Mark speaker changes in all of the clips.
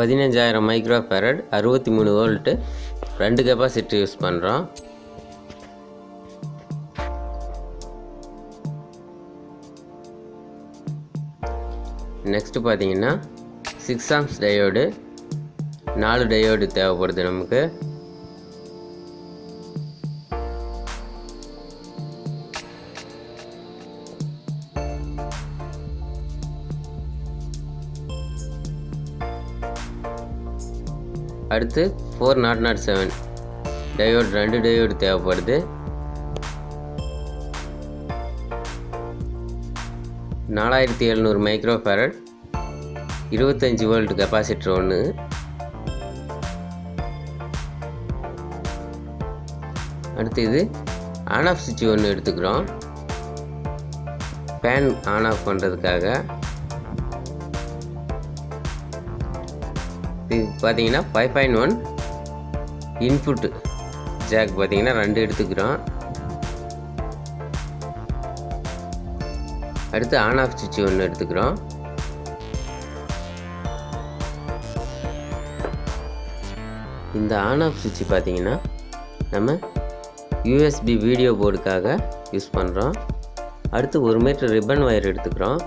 Speaker 1: 15000 microfarad 63 volt 2 capacitor use பண்ணுறோம். Next பார்த்தீங்கன்னா 6 arms diode, 4 diode தேவைப்படுது நமக்கு. அடுத்து 4007 டயோடு, 2 டயோடு தேவைப்படுது. 4700 மைக்ரோஃபாரட் 25 வோல்ட் கெபாசிட்டர் ஒன்று. அடுத்து இது ஆன் ஆஃப் சுவிட்ச் ஒன்று எடுத்துக்கிறோம், ஃபேன் ஆன் ஆஃப் பண்ணுறதுக்காக. இது பார்த்தீங்கன்னா 5.1 இன்புட் ஜாக் பார்த்தீங்கன்னா 2 எடுத்துக்கிறோம். அடுத்து ஆன் ஆஃப் சுவிட்ச் ஒன்று எடுத்துக்கிறோம். இந்த ஆன் ஆஃப் சுவிட்ச் பார்த்தீங்கன்னா நம்ம யூஎஸ்பி வீடியோ போர்டுக்காக யூஸ் பண்ணுறோம். அடுத்து 1 மீட்டர் ரிப்பன் ஒயர் எடுத்துக்கிறோம்.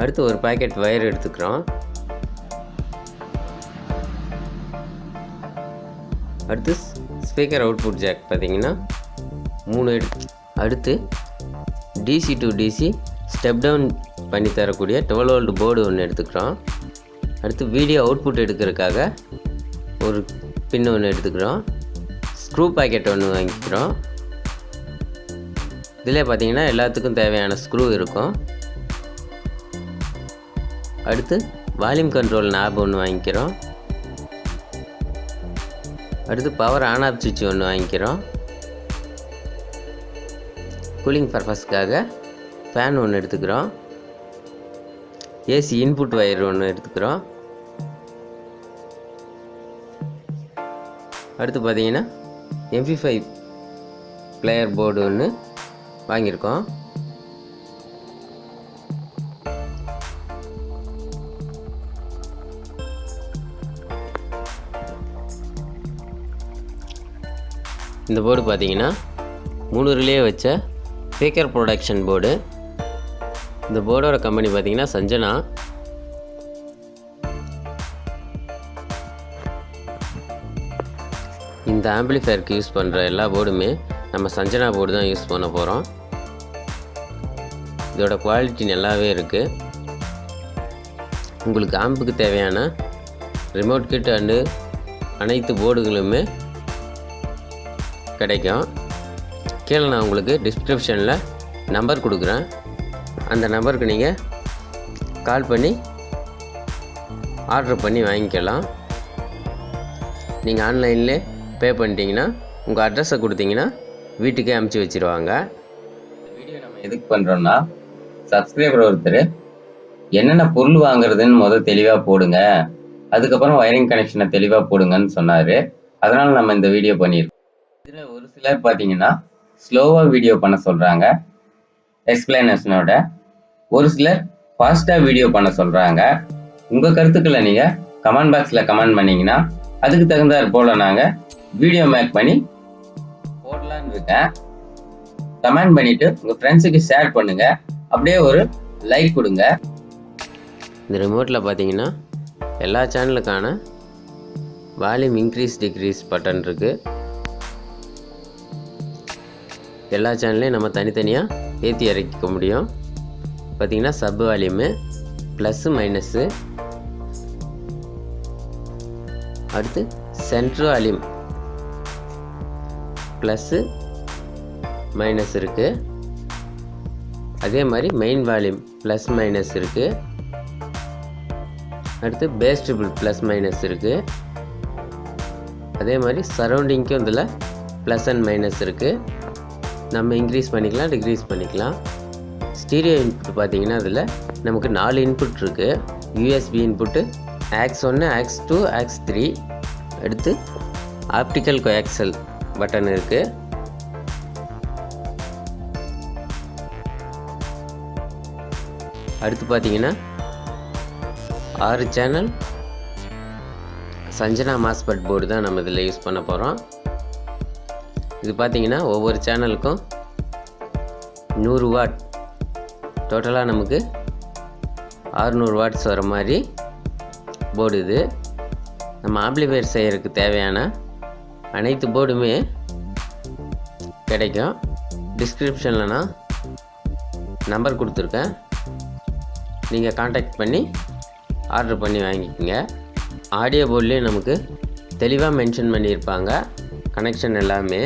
Speaker 1: அடுத்து ஒரு பாக்கெட் ஒயர் எடுத்துக்கிறோம். அடுத்து ஸ்பீக்கர் அவுட்புட் ஜாக் பார்த்தீங்கன்னா 3 அடுத்து DC to DC step down பண்ணி தரக்கூடிய 12 வோல்ட் போர்டு ஒன்று எடுத்துக்கிறோம். அடுத்து வீடியோ அவுட்புட் எடுக்கிறதுக்காக ஒரு பின் ஒன்று எடுத்துக்கிறோம். ஸ்க்ரூ பாக்கெட் ஒன்று வாங்கிக்கிறோம். இதில் பார்த்தீங்கன்னா எல்லாத்துக்கும் தேவையான ஸ்க்ரூ இருக்கும். அடுத்து வால்யூம் கண்ட்ரோல் நாப் ஒன்று வாங்கிக்கிறோம். அடுத்து பவர் ஆன் ஆஃப் சுவிட்ச் ஒன்று வாங்கிக்கிறோம். கூலிங் பர்பஸ்க்காக ஃபேன் ஒன்று எடுத்துக்கிறோம். ஏசி இன்புட் ஒயர் ஒன்று எடுத்துக்கிறோம். அடுத்து பார்த்தீங்கன்னா MP5 பிளேயர் போர்டு ஒன்று வாங்கியிருக்கோம். இந்த போர்டு பார்த்தீங்கன்னா 3 ரிலே வச்ச ஸ்பீக்கர் ப்ரொடக்ஷன் போர்டு. இந்த போர்டோட கம்பெனி பார்த்தீங்கன்னா sanjana. இந்த ஆம்பிளிஃபயருக்கு யூஸ் பண்ணுற எல்லா போர்டுமே நம்ம sanjana போர்டு தான் யூஸ் பண்ண போகிறோம். இதோட குவாலிட்டி நல்லாவே இருக்குது. உங்களுக்கு ஆம்புக்கு தேவையான ரிமோட் கிட் அண்டு அனைத்து போர்டுகளுமே கிடைக்கும். கீழே நான் உங்களுக்கு டிஸ்கிரிப்ஷனில் நம்பர் கொடுக்குறேன். அந்த நம்பருக்கு நீங்கள் கால் பண்ணி ஆர்டர் பண்ணி வாங்கிக்கலாம். நீங்கள் ஆன்லைன்லே பே பண்ணிட்டீங்கன்னா உங்கள் அட்ரஸை கொடுத்தீங்கன்னா வீட்டுக்கே அனுப்பிச்சி வச்சுருவாங்க. இந்த வீடியோ நம்ம எதுக்கு பண்ணுறோன்னா, சப்ஸ்கிரைபர் ஒருத்தர் என்னென்ன பொருள் வாங்குறதுன்னு தெளிவாக போடுங்க, அதுக்கப்புறம் வயரிங் கனெக்ஷனை தெளிவாக போடுங்கன்னு சொன்னார். அதனால் நம்ம இந்த வீடியோ பண்ணியிருக்கோம். இதில் ஒரு சிலர் பார்த்தீங்கன்னா ஸ்லோவாக வீடியோ பண்ண சொல்கிறாங்க எக்ஸ்பிளனேஷனோட. ஒரு சிலர் ஃபாஸ்ட்டாக வீடியோ பண்ண சொல்கிறாங்க. உங்கள் கருத்துக்களை நீங்கள் கமெண்ட் பாக்ஸில் கமெண்ட் பண்ணிங்கன்னா அதுக்கு தகுந்தாற் போல் நாங்கள் வீடியோ மேக் பண்ணி போடலான்னு இருக்கேன். கமெண்ட் பண்ணிவிட்டு உங்கள் ஃப்ரெண்ட்ஸுக்கு ஷேர் பண்ணுங்கள். அப்படியே ஒரு லைக் கொடுங்க. இந்த ரிமோட்டில் பார்த்தீங்கன்னா எல்லா சேனலுக்கான வால்யூம் இன்க்ரீஸ் டிக்ரீஸ் பட்டன் இருக்குது. எல்லா சேனல்லையும் நம்ம தனித்தனியாக ஏற்றி இறக்கிக்க முடியும். பார்த்திங்கன்னா சப் வால்யூமு ப்ளஸ்ஸு மைனஸ்ஸு. அடுத்து சென்ட்ரு வால்யூம் ப்ளஸ்ஸு மைனஸ் இருக்குது. அதே மாதிரி மெயின் வால்யூம் ப்ளஸ் மைனஸ் இருக்குது. அடுத்து பேஸ் ட்ரிபிள் ப்ளஸ் மைனஸ் இருக்குது. அதே மாதிரி சரௌண்டிங்க்கும் இதில் ப்ளஸ் அண்ட் மைனஸ் இருக்குது. நம்ம இன்க்ரீஸ் பண்ணிக்கலாம், டிக்ரீஸ் பண்ணிக்கலாம். ஸ்டீரியோ இன்புட் பார்த்தீங்கன்னா அதில் நமக்கு 4 இன்புட் இருக்குது. USB input AX1, AX2, AX3. அடுத்து ஆப்டிக்கல் கோஆக்சல் பட்டன் இருக்குது. அடுத்து பார்த்தீங்கன்னா 6 சேனல் சஞ்சனா மாஸ்பெட் போர்டு தான் நம்ம இதில் யூஸ் பண்ண போகிறோம். இது பார்த்திங்கன்னா ஒவ்வொரு சேனலுக்கும் 100 வாட், டோட்டலாக நமக்கு 600 வாட்ஸ் வர மாதிரி போர்டு இது. நம்ம ஆம்ப்ளிஃபையர் செய்கிறதுக்கு தேவையான அனைத்து போர்டுமே கிடைக்கும். டிஸ்கிரிப்ஷனில் நான் நம்பர் கொடுத்துருக்கேன், நீங்கள் காண்டாக்ட் பண்ணி ஆர்டர் பண்ணி வாங்கிக்கோங்க. ஆடியோ போர்ட்லேயும் நமக்கு தெளிவாக மென்ஷன் பண்ணியிருப்பாங்க கனெக்ஷன் எல்லாமே.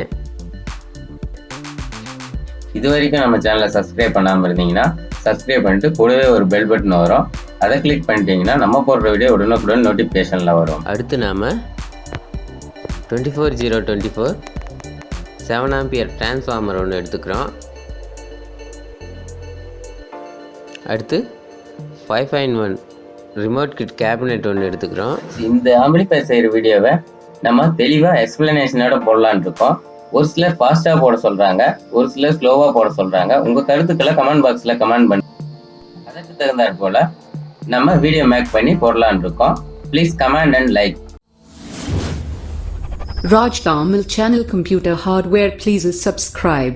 Speaker 1: இது வரைக்கும் நம்ம சேனலை சப்ஸ்கிரைப் பண்ணாமல் இருந்தீங்கன்னா சப்ஸ்கிரைப் பண்ணிட்டு கூடவே ஒரு பெல் பட்டன் வரும், அதை கிளிக் பண்ணிட்டீங்கன்னா நம்ம போடுற வீடியோ உடனுக்குடன் நோட்டிஃபிகேஷனில் வரும். அடுத்து நாம் 24024 7 ஆம்பியர் டிரான்ஸ்ஃபார்மர் ஒன்று எடுத்துக்கிறோம். அடுத்து 5.1 ரிமோட் கிட் கேபினெட் ஒன்று எடுத்துக்கிறோம். இந்த ஆம்பிளிஃபையர் செய்கிற வீடியோவை நம்ம தெளிவாக எக்ஸ்பிளனேஷனோட போடலான் இருக்கோம். ஒரு சிலர் ஃபாஸ்ட்டாக போட சொல்கிறாங்க, ஒரு சிலர் ஸ்லோவாக போட சொல்கிறாங்க. உங்கள் கருத்துக்களை கமெண்ட் பாக்ஸில் கமெண்ட் பண்ணி அதற்கு தகுந்தாற் போல் நம்ம வீடியோ மேக் பண்ணி போடலான் இருக்கோம். Please comment and like.
Speaker 2: Raj Tamil channel computer hardware, please subscribe.